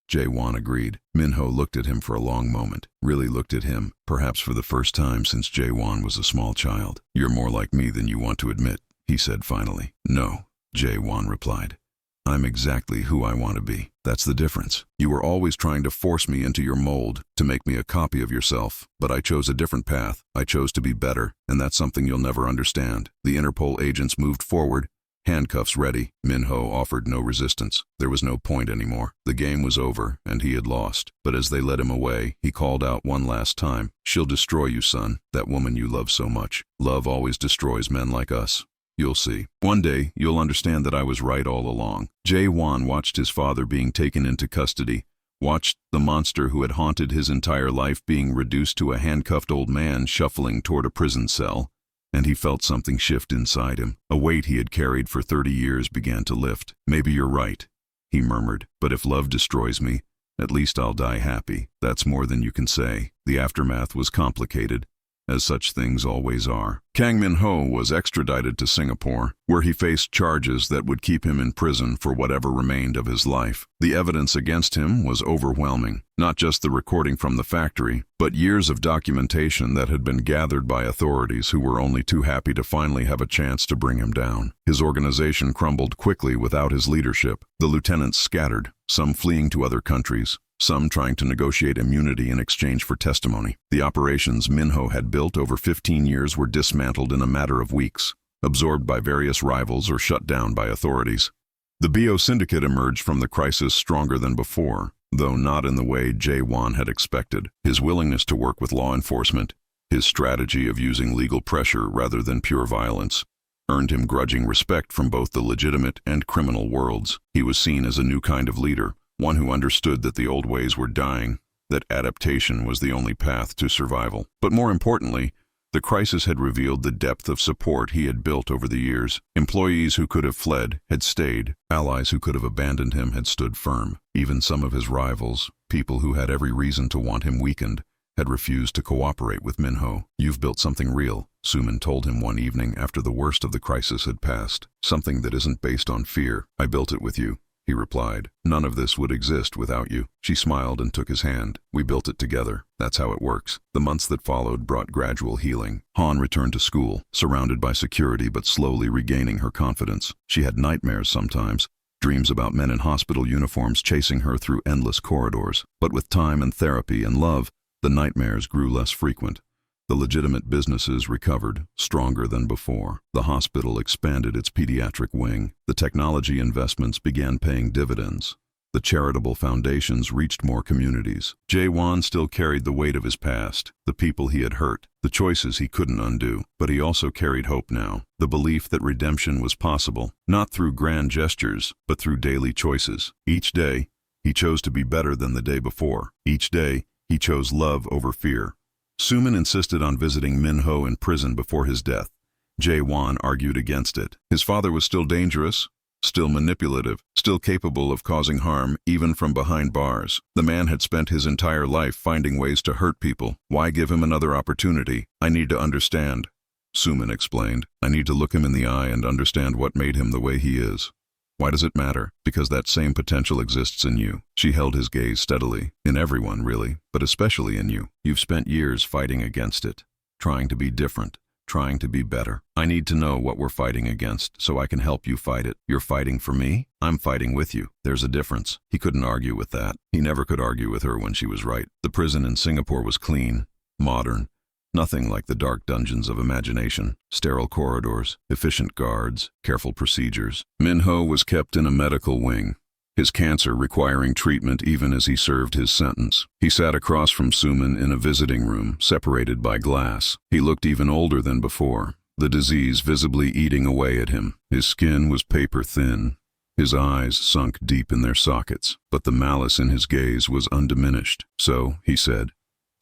Jae-won agreed. Minho looked at him for a long moment. Really looked at him, perhaps for the first time since Jae-won was a small child. "You're more like me than you want to admit," he said finally. "No," Jae-won replied. "I'm exactly who I want to be. That's the difference. You were always trying to force me into your mold, to make me a copy of yourself. But I chose a different path. I chose to be better, and that's something you'll never understand." The Interpol agents moved forward, handcuffs ready. Minho offered no resistance. There was no point anymore. The game was over, and he had lost. But as they led him away, he called out one last time, "She'll destroy you, son. That woman you love so much. Love always destroys men like us. You'll see. One day, you'll understand that I was right all along." Jae-won watched his father being taken into custody, watched the monster who had haunted his entire life being reduced to a handcuffed old man shuffling toward a prison cell, and he felt something shift inside him. A weight he had carried for 30 years began to lift. "Maybe you're right," he murmured, "but if love destroys me, at least I'll die happy. That's more than you can say." The aftermath was complicated, as such things always are. Kang Min-ho was extradited to Singapore, where he faced charges that would keep him in prison for whatever remained of his life. The evidence against him was overwhelming. Not just the recording from the factory, but years of documentation that had been gathered by authorities who were only too happy to finally have a chance to bring him down. His organization crumbled quickly without his leadership. The lieutenants scattered, some fleeing to other countries, some trying to negotiate immunity in exchange for testimony. The operations Minho had built over 15 years were dismantled in a matter of weeks, absorbed by various rivals or shut down by authorities. The BO syndicate emerged from the crisis stronger than before, though not in the way Jae-won had expected. His willingness to work with law enforcement, his strategy of using legal pressure rather than pure violence, earned him grudging respect from both the legitimate and criminal worlds. He was seen as a new kind of leader, one who understood that the old ways were dying, that adaptation was the only path to survival. But more importantly, the crisis had revealed the depth of support he had built over the years. Employees who could have fled had stayed. Allies who could have abandoned him had stood firm. Even some of his rivals, people who had every reason to want him weakened, had refused to cooperate with Minho. "You've built something real," Suman told him one evening after the worst of the crisis had passed. "Something that isn't based on fear. I built it with you," he replied. "None of this would exist without you." She smiled and took his hand. "We built it together. That's how it works." The months that followed brought gradual healing. Han returned to school, surrounded by security but slowly regaining her confidence. She had nightmares sometimes, dreams about men in hospital uniforms chasing her through endless corridors. But with time and therapy and love, the nightmares grew less frequent. The legitimate businesses recovered, stronger than before. The hospital expanded its pediatric wing. The technology investments began paying dividends. The charitable foundations reached more communities. Jae-won still carried the weight of his past, the people he had hurt, the choices he couldn't undo. But he also carried hope now, the belief that redemption was possible, not through grand gestures, but through daily choices. Each day, he chose to be better than the day before. Each day, he chose love over fear. Suman insisted on visiting Minho in prison before his death. Jae-won argued against it. His father was still dangerous, still manipulative, still capable of causing harm even from behind bars. The man had spent his entire life finding ways to hurt people. Why give him another opportunity? "I need to understand," Suman explained. "I need to look him in the eye and understand what made him the way he is. Why does it matter? Because that same potential exists in you. She held his gaze steadily. In everyone, really, but especially in you. You've spent years fighting against it, trying to be different, trying to be better. I need to know what we're fighting against so I can help you fight it. You're fighting for me? I'm fighting with you. There's a difference. He couldn't argue with that. He never could argue with her when she was right. The prison in Singapore was clean, modern. Nothing like the dark dungeons of imagination. Sterile corridors, efficient guards, careful procedures. Min-ho was kept in a medical wing, his cancer requiring treatment even as he served his sentence. He sat across from Suman in a visiting room, separated by glass. He looked even older than before, the disease visibly eating away at him. His skin was paper thin, his eyes sunk deep in their sockets, but the malice in his gaze was undiminished. So, he said,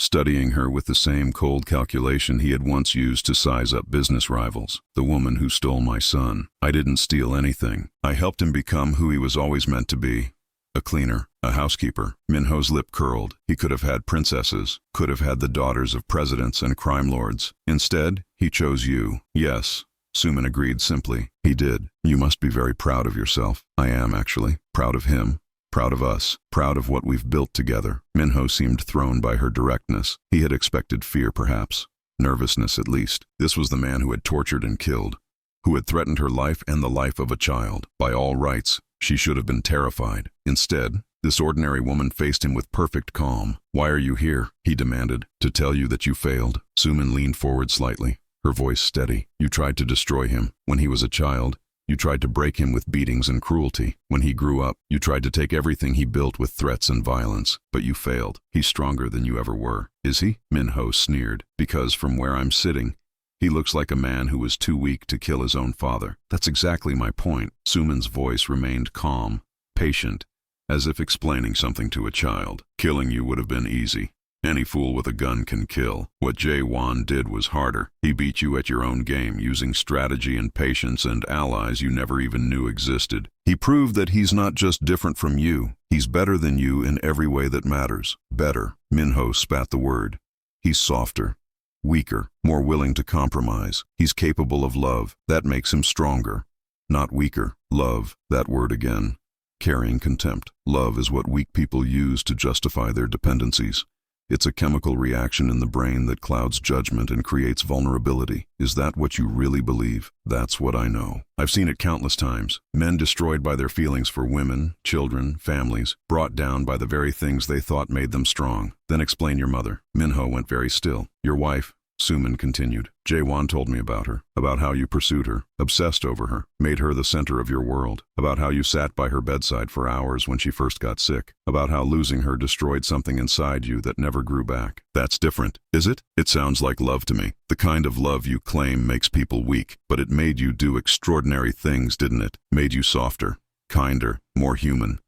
studying her with the same cold calculation he had once used to size up business rivals. The woman who stole my son. I didn't steal anything. I helped him become who he was always meant to be. A cleaner, a housekeeper. Min-ho's lip curled. He could have had princesses, could have had the daughters of presidents and crime lords. Instead, he chose you. Yes, Suman agreed simply. He did. You must be very proud of yourself. I am, actually. Proud of him. Proud of us, proud of what we've built together. Min-ho seemed thrown by her directness. He had expected fear, perhaps. Nervousness, at least. This was the man who had tortured and killed, who had threatened her life and the life of a child. By all rights, she should have been terrified. Instead, this ordinary woman faced him with perfect calm. Why are you here? He demanded. To tell you that you failed. Suman leaned forward slightly, her voice steady. You tried to destroy him. When he was a child, you tried to break him with beatings and cruelty. When he grew up, you tried to take everything he built with threats and violence. But you failed. He's stronger than you ever were. Is he? Min-ho sneered. Because from where I'm sitting, he looks like a man who was too weak to kill his own father. That's exactly my point. Suman's voice remained calm, patient, as if explaining something to a child. Killing you would have been easy. Any fool with a gun can kill. What Jae-won did was harder. He beat you at your own game, using strategy and patience and allies you never even knew existed. He proved that he's not just different from you. He's better than you in every way that matters. Better. Min-ho spat the word. He's softer, weaker, more willing to compromise. He's capable of love. That makes him stronger, not weaker. Love, that word again. Carrying contempt. Love is what weak people use to justify their dependencies. It's a chemical reaction in the brain that clouds judgment and creates vulnerability. Is that what you really believe? That's what I know. I've seen it countless times. Men destroyed by their feelings for women, children, families, brought down by the very things they thought made them strong. Then explain your mother. Min-ho went very still. Your wife, Suman continued. Jae-won told me about her, about how you pursued her, obsessed over her, made her the center of your world, about how you sat by her bedside for hours when she first got sick, about how losing her destroyed something inside you that never grew back. That's different, is it? It sounds like love to me. The kind of love you claim makes people weak, but it made you do extraordinary things, didn't it? Made you softer, kinder, more human.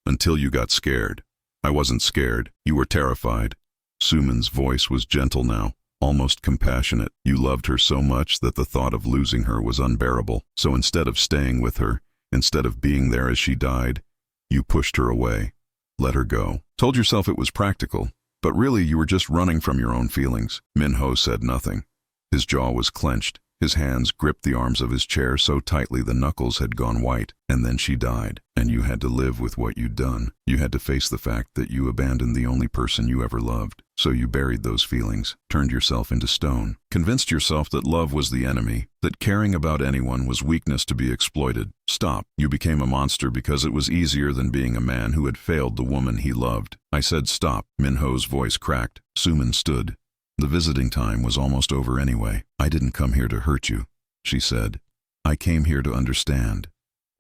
Until you got scared. I wasn't scared. You were terrified. Suman's voice was gentle now, almost compassionate. You loved her so much that the thought of losing her was unbearable. So instead of staying with her, instead of being there as she died, you pushed her away, let her go. Told yourself it was practical, but really you were just running from your own feelings. Min-ho said nothing. His jaw was clenched. His hands gripped the arms of his chair so tightly the knuckles had gone white. And then she died, and you had to live with what you'd done. You had to face the fact that you abandoned the only person you ever loved. So you buried those feelings, turned yourself into stone, convinced yourself that love was the enemy, that caring about anyone was weakness to be exploited. Stop. You became a monster because it was easier than being a man who had failed the woman he loved. I said stop. Min-ho's voice cracked. Suman stood. The visiting time was almost over anyway. I didn't come here to hurt you, she said. I came here to understand.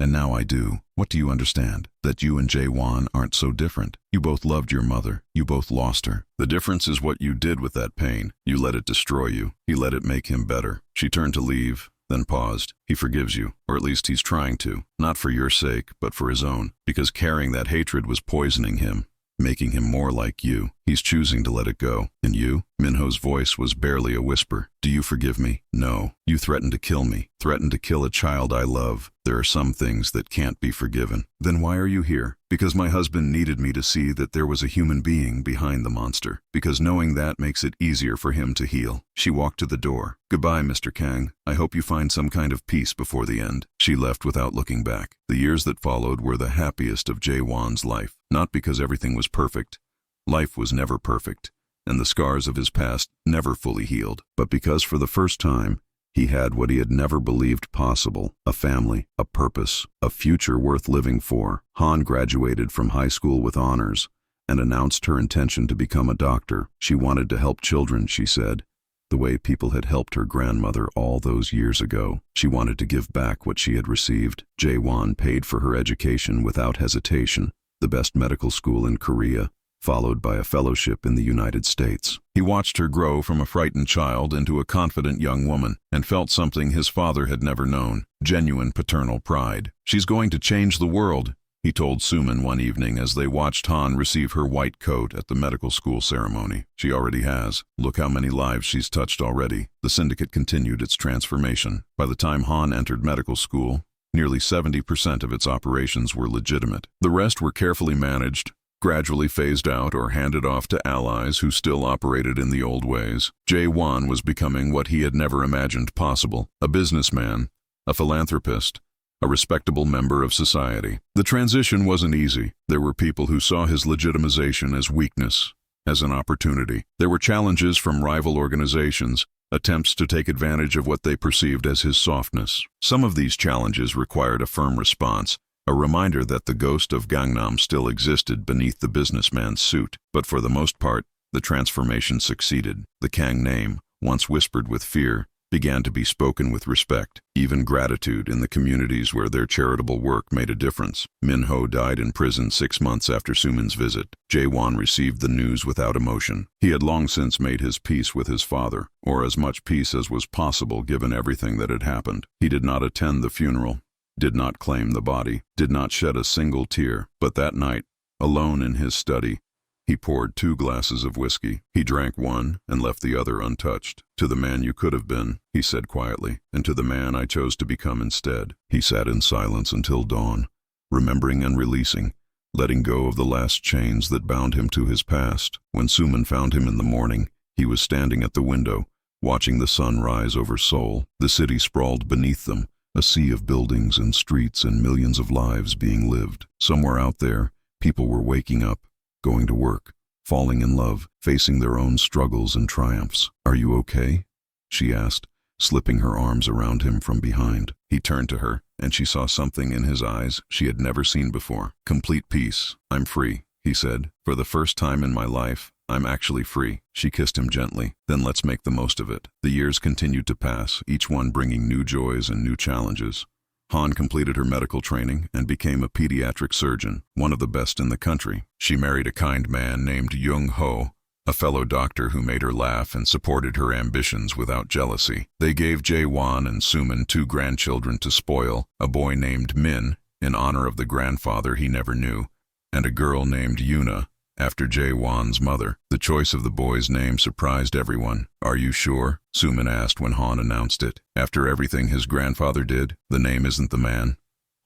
And now I do. What do you understand? That you and Jae-won aren't so different. You both loved your mother. You both lost her. The difference is what you did with that pain. You let it destroy you. He let it make him better. She turned to leave, then paused. He forgives you, or at least he's trying to. Not for your sake, but for his own. Because carrying that hatred was poisoning him, making him more like you. He's choosing to let it go. And you? Minho's voice was barely a whisper. Do you forgive me? No. You threatened to kill me. Threatened to kill a child I love. There are some things that can't be forgiven. Then why are you here? Because my husband needed me to see that there was a human being behind the monster. Because knowing that makes it easier for him to heal. She walked to the door. Goodbye, Mr. Kang. I hope you find some kind of peace before the end. She left without looking back. The years that followed were the happiest of Jae-won's life. Not because everything was perfect. Life was never perfect, and the scars of his past never fully healed, but because for the first time, he had what he had never believed possible, a family, a purpose, a future worth living for. Han graduated from high school with honors and announced her intention to become a doctor. She wanted to help children, she said, the way people had helped her grandmother all those years ago. She wanted to give back what she had received. Jae-won paid for her education without hesitation, the best medical school in Korea, followed by a fellowship in the United States. He watched her grow from a frightened child into a confident young woman and felt something his father had never known, genuine paternal pride. She's going to change the world, he told Suman one evening as they watched Han receive her white coat at the medical school ceremony. She already has. Look how many lives she's touched already. The syndicate continued its transformation. By the time Han entered medical school, nearly 70% of its operations were legitimate. The rest were carefully managed, gradually phased out or handed off to allies who still operated in the old ways. Jae-won was becoming what he had never imagined possible, a businessman, a philanthropist, a respectable member of society. The transition wasn't easy. There were people who saw his legitimization as weakness, as an opportunity. There were challenges from rival organizations, attempts to take advantage of what they perceived as his softness. Some of these challenges required a firm response, a reminder that the ghost of Gangnam still existed beneath the businessman's suit. But for the most part, the transformation succeeded. The Kang name, once whispered with fear, began to be spoken with respect, even gratitude in the communities where their charitable work made a difference. Minho died in prison 6 months after Suman's visit. Jae-won received the news without emotion. He had long since made his peace with his father, or as much peace as was possible given everything that had happened. He did not attend the funeral, did not claim the body, did not shed a single tear, but that night, alone in his study, he poured 2 glasses of whiskey. He drank one and left the other untouched. To the man you could have been, he said quietly, and to the man I chose to become instead. He sat in silence until dawn, remembering and releasing, letting go of the last chains that bound him to his past. When Suman found him in the morning, he was standing at the window, watching the sun rise over Seoul. The city sprawled beneath them, a sea of buildings and streets and millions of lives being lived. Somewhere out there, people were waking up, going to work, falling in love, facing their own struggles and triumphs. Are you okay? She asked, slipping her arms around him from behind. He turned to her, and she saw something in his eyes she had never seen before. Complete peace. I'm free, he said. For the first time in my life, I'm actually free. She kissed him gently. Then let's make the most of it. The years continued to pass, each one bringing new joys and new challenges. Han completed her medical training and became a pediatric surgeon, one of the best in the country. She married a kind man named Jung Ho, a fellow doctor who made her laugh and supported her ambitions without jealousy. They gave Jae-won and Suman 2 grandchildren to spoil, a boy named Min, in honor of the grandfather he never knew, and a girl named Yuna, after Jae-won's mother. The choice of the boy's name surprised everyone. Are you sure? Suman asked when Han announced it. After everything his grandfather did, the name isn't the man.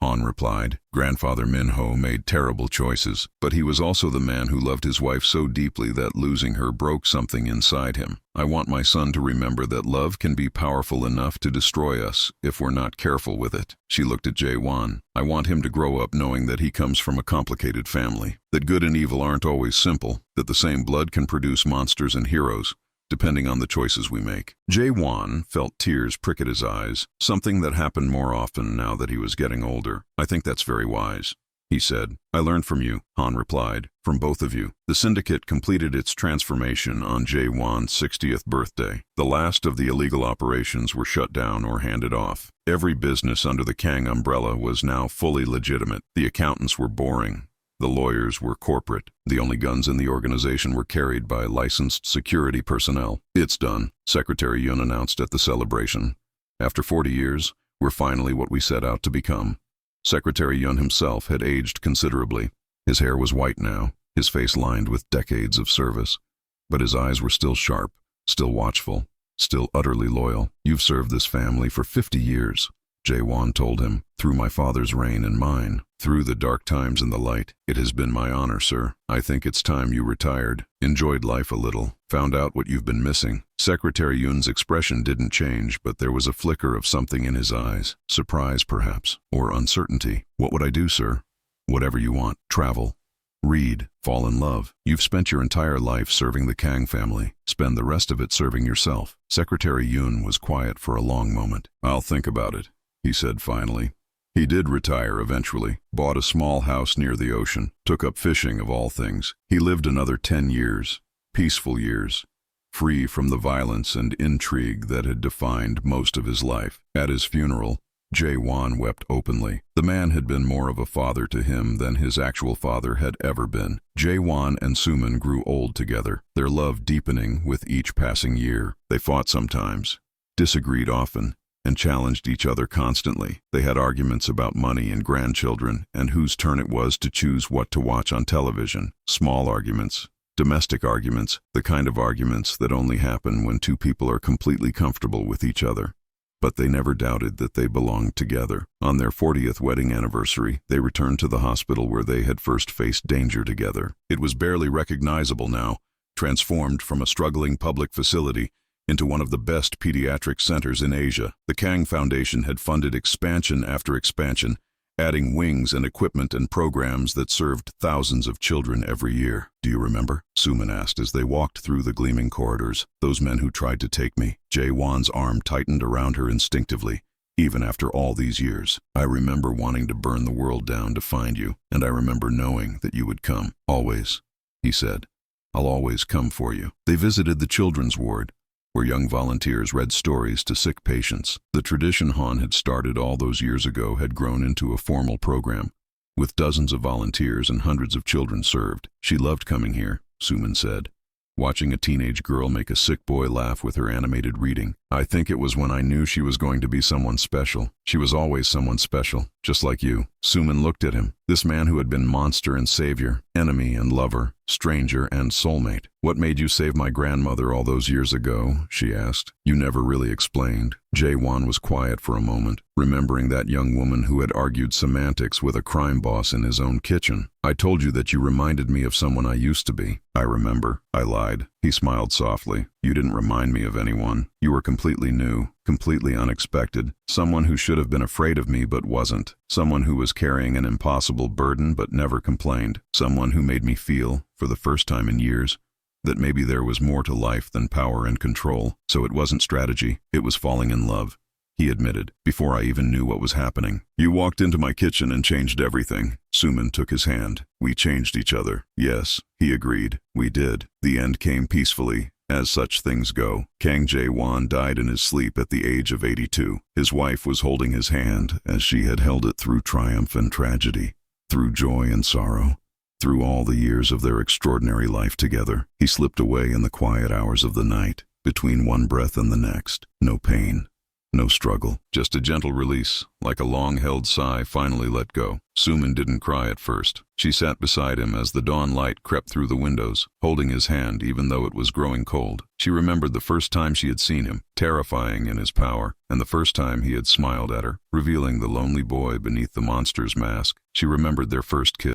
Han replied. Grandfather Minho made terrible choices, but he was also the man who loved his wife so deeply that losing her broke something inside him. I want my son to remember that love can be powerful enough to destroy us if we're not careful with it. She looked at Jae-won. I want him to grow up knowing that he comes from a complicated family, that good and evil aren't always simple, that the same blood can produce monsters and heroes, depending on the choices we make. Jae-won felt tears prick at his eyes, something that happened more often now that he was getting older. I think that's very wise, he said. I learned from you, Han replied, from both of you. The syndicate completed its transformation on Jae-won's 60th birthday. The last of the illegal operations were shut down or handed off. Every business under the Kang umbrella was now fully legitimate. The accountants were boring. The lawyers were corporate. The only guns in the organization were carried by licensed security personnel. It's done, Secretary Yun announced at the celebration. After 40 years, we're finally what we set out to become. Secretary Yun himself had aged considerably. His hair was white now, his face lined with decades of service. But his eyes were still sharp, still watchful, still utterly loyal. "You've served this family for 50 years, Jae-won told him. "Through my father's reign and mine, through the dark times and the light. It has been my honor, sir. I think it's time you retired, enjoyed life a little, found out what you've been missing." Secretary Yoon's expression didn't change, but there was a flicker of something in his eyes. Surprise, perhaps, or uncertainty. "What would I do, sir?" "Whatever you want. Travel. Read. Fall in love. You've spent your entire life serving the Kang family. Spend the rest of it serving yourself." Secretary Yoon was quiet for a long moment. "I'll think about it," he said finally. He did retire eventually, bought a small house near the ocean, took up fishing of all things. He lived another 10 years, peaceful years, free from the violence and intrigue that had defined most of his life. At his funeral, Jae-won wept openly. The man had been more of a father to him than his actual father had ever been. Jae-won and Suman grew old together, their love deepening with each passing year. They fought sometimes, disagreed often, and challenged each other constantly. They had arguments about money and grandchildren and whose turn it was to choose what to watch on television. Small arguments, domestic arguments, the kind of arguments that only happen when two people are completely comfortable with each other. But they never doubted that they belonged together. On their 40th wedding anniversary, they returned to the hospital where they had first faced danger together. It was barely recognizable now, transformed from a struggling public facility into one of the best pediatric centers in Asia. The Kang Foundation had funded expansion after expansion, adding wings and equipment and programs that served thousands of children every year. "Do you remember?" Suman asked as they walked through the gleaming corridors. "Those men who tried to take me." Jae-won's arm tightened around her instinctively, even after all these years. "I remember wanting to burn the world down to find you, and I remember knowing that you would come. Always," he said. "I'll always come for you." They visited the children's ward, where young volunteers read stories to sick patients. The tradition Han had started all those years ago had grown into a formal program, with dozens of volunteers and hundreds of children served. "She loved coming here," Suman said, watching a teenage girl make a sick boy laugh with her animated reading. "I think it was when I knew she was going to be someone special. She was always someone special, just like you." Suman looked at him, this man who had been monster and savior, enemy and lover, stranger and soulmate. "What made you save my grandmother all those years ago?" she asked. "You never really explained." Jae-won was quiet for a moment, remembering that young woman who had argued semantics with a crime boss in his own kitchen. "I told you that you reminded me of someone I used to be." "I remember," I lied. He smiled softly. "You didn't remind me of anyone. You were completely new, completely unexpected. Someone who should have been afraid of me but wasn't. Someone who was carrying an impossible burden but never complained. Someone who made me feel, for the first time in years, that maybe there was more to life than power and control. So it wasn't strategy, it was falling in love," he admitted, "before I even knew what was happening." "You walked into my kitchen and changed everything." Suman took his hand. "We changed each other." "Yes," he agreed. "We did." The end came peacefully, as such things go. Kang Jae-won died in his sleep at the age of 82. His wife was holding his hand as she had held it through triumph and tragedy, through joy and sorrow, through all the years of their extraordinary life together. He slipped away in the quiet hours of the night, between one breath and the next. No pain, no struggle, just a gentle release, like a long-held sigh finally let go. Suman didn't cry at first. She sat beside him as the dawn light crept through the windows, holding his hand even though it was growing cold. She remembered the first time she had seen him, terrifying in his power, and the first time he had smiled at her, revealing the lonely boy beneath the monster's mask. She remembered their first kiss.